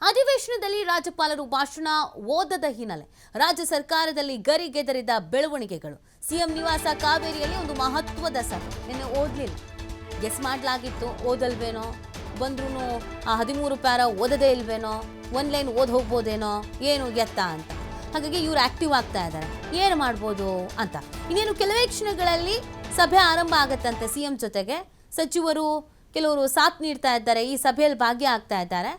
ಅಧಿವೇಶನದಲ್ಲಿ ರಾಜ್ಯಪಾಲರು ಭಾಷಣ ಓದದ ಹಿನ್ನೆಲೆ ರಾಜ್ಯ ಸರ್ಕಾರದಲ್ಲಿ ಗರಿಗೆದರಿದ ಬೆಳವಣಿಗೆಗಳು. ಸಿಎಂ ನಿವಾಸ ಕಾವೇರಿಯಲ್ಲಿ ಒಂದು ಮಹತ್ವದ ಸಭೆ ನಿನ್ನೆ ಓದಲಿಲ್ಲ. ಗೆಸ್ ಮಾಡಲಾಗಿತ್ತು ಓದಲ್ವೇನೋ, ಬಂದ್ರೂ ಆ 13 ಪ್ಯಾರ ಓದದೇ ಇಲ್ವೇನೋ, ಒಂದು ಲೈನ್ ಓದ್ ಹೋಗ್ಬೋದೇನೋ, ಏನು ಎತ್ತ ಅಂತ. ಹಾಗಾಗಿ ಇವ್ರು ಆಕ್ಟಿವ್ ಆಗ್ತಾ ಇದ್ದಾರೆ, ಏನು ಮಾಡ್ಬೋದು ಅಂತ. ಇನ್ನೇನು ಕೆಲವೇ ಕ್ಷಣಗಳಲ್ಲಿ ಸಭೆ ಆರಂಭ ಆಗತ್ತಂತೆ. ಸಿಎಂ ಜೊತೆಗೆ ಸಚಿವರು ಕೆಲವರು ಸಾಥ್ ನೀಡ್ತಾ ಇದ್ದಾರೆ, ಈ ಸಭೆಯಲ್ಲಿ ಭಾಗಿಯಾಗ್ತಾ ಇದ್ದಾರೆ.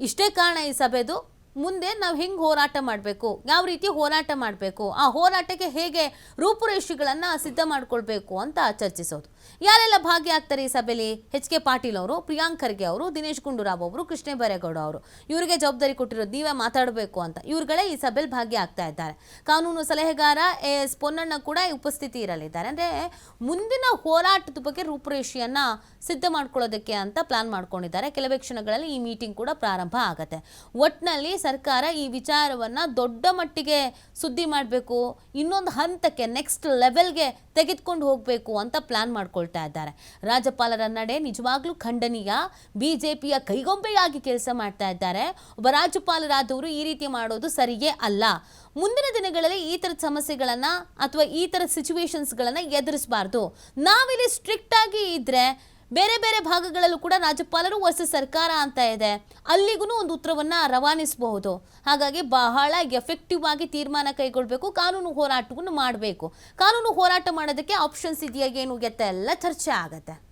ಇಷ್ಟೇ ಕಾರಣ ಈ ಸಭೆದು. ಮುಂದೆ ನಾವು ಹೆಂಗೆ ಹೋರಾಟ ಮಾಡಬೇಕು, ಯಾವ ರೀತಿ ಹೋರಾಟ ಮಾಡಬೇಕು, ಆ ಹೋರಾಟಕ್ಕೆ ಹೇಗೆ ರೂಪುರೇಷೆಗಳನ್ನು ಸಿದ್ಧ ಮಾಡ್ಕೊಳ್ಬೇಕು ಅಂತ ಚರ್ಚಿಸೋದು. ಯಾರೆಲ್ಲ ಭಾಗಿಯಾಗ್ತಾರೆ ಈ ಸಭೆಯಲ್ಲಿ? ಎಚ್.ಕೆ. ಪಾಟೀಲ್ ಅವರು, ಪ್ರಿಯಾಂಕ್ ಖರ್ಗೆ ಅವರು, ದಿನೇಶ್ ಗುಂಡೂರಾವ್ ಅವರು, ಕೃಷ್ಣ ಬೈರೇಗೌಡ ಅವರು. ಇವರಿಗೆ ಜವಾಬ್ದಾರಿ ಕೊಟ್ಟಿರೋದು ನೀವೇ ಮಾತಾಡಬೇಕು ಅಂತ. ಇವ್ರುಗಳೇ ಈ ಸಭೆಯಲ್ಲಿ ಭಾಗಿಯಾಗ್ತಾ ಇದ್ದಾರೆ. ಕಾನೂನು ಸಲಹೆಗಾರ ಎಸ್ ಪೊನ್ನಣ್ಣ ಕೂಡ ಉಪಸ್ಥಿತಿ ಇರಲಿದ್ದಾರೆ. ಅಂದರೆ ಮುಂದಿನ ಹೋರಾಟದ ಬಗ್ಗೆ ರೂಪುರೇಷೆಯನ್ನು ಸಿದ್ಧ ಮಾಡ್ಕೊಳ್ಳೋದಕ್ಕೆ ಅಂತ ಪ್ಲಾನ್ ಮಾಡ್ಕೊಂಡಿದ್ದಾರೆ. ಕೆಲವೇ ಕ್ಷಣಗಳಲ್ಲಿ ಈ ಮೀಟಿಂಗ್ ಕೂಡ ಪ್ರಾರಂಭ ಆಗುತ್ತೆ. ಒಟ್ಟಿನಲ್ಲಿ ಸರ್ಕಾರ ಈ ವಿಚಾರವನ್ನ ದೊಡ್ಡ ಮಟ್ಟಿಗೆ ಸುದ್ದಿ ಮಾಡಬೇಕು, ಇನ್ನೊಂದು ಹಂತಕ್ಕೆ ನೆಕ್ಸ್ಟ್ ಲೆವೆಲ್ಗೆ ತೆಗೆದುಕೊಂಡು ಹೋಗಬೇಕು ಅಂತ ಪ್ಲಾನ್ ಮಾಡ್ಕೊಳ್ತಾ ಇದ್ದಾರೆ. ರಾಜ್ಯಪಾಲರ ನಡೆ ನಿಜವಾಗ್ಲೂ ಖಂಡನೀಯ. ಬಿಜೆಪಿಯ ಕೈಗೊಂಬೆಯಾಗಿ ಕೆಲಸ ಮಾಡ್ತಾ ಇದ್ದಾರೆ. ಒಬ್ಬ ರಾಜ್ಯಪಾಲರಾದವರು ಈ ರೀತಿ ಮಾಡೋದು ಸರಿಯೇ ಅಲ್ಲ. ಮುಂದಿನ ದಿನಗಳಲ್ಲಿ ಈ ಥರದ ಸಮಸ್ಯೆಗಳನ್ನ ಅಥವಾ ಈ ಥರದ ಸಿಚುವೇಶನ್ಸ್ಗಳನ್ನ ಎದುರಿಸಬಾರ್ದು. ನಾವಿಲ್ಲಿ ಸ್ಟ್ರಿಕ್ಟ್ ಆಗಿ ಇದ್ರೆ ಬೇರೆ ಬೇರೆ ಭಾಗಗಳಲ್ಲೂ ಕೂಡ ರಾಜ್ಯಪಾಲರು ವರ್ಸಸ್ ಸರ್ಕಾರ ಅಂತ ಇದೆ, ಅಲ್ಲಿಗೂ ಒಂದು ಉತ್ತರವನ್ನು ರವಾನಿಸಬಹುದು. ಹಾಗಾಗಿ ಬಹಳ ಎಫೆಕ್ಟಿವ್ ಆಗಿ ತೀರ್ಮಾನ ಕೈಗೊಳ್ಳಬೇಕು, ಕಾನೂನು ಹೋರಾಟವನ್ನು ಮಾಡಬೇಕು. ಕಾನೂನು ಹೋರಾಟ ಮಾಡೋದಕ್ಕೆ ಆಪ್ಷನ್ಸ್ ಇದೆಯಾ ಏನು ಎತ್ತ ಎಲ್ಲ ಚರ್ಚೆ ಆಗತ್ತೆ.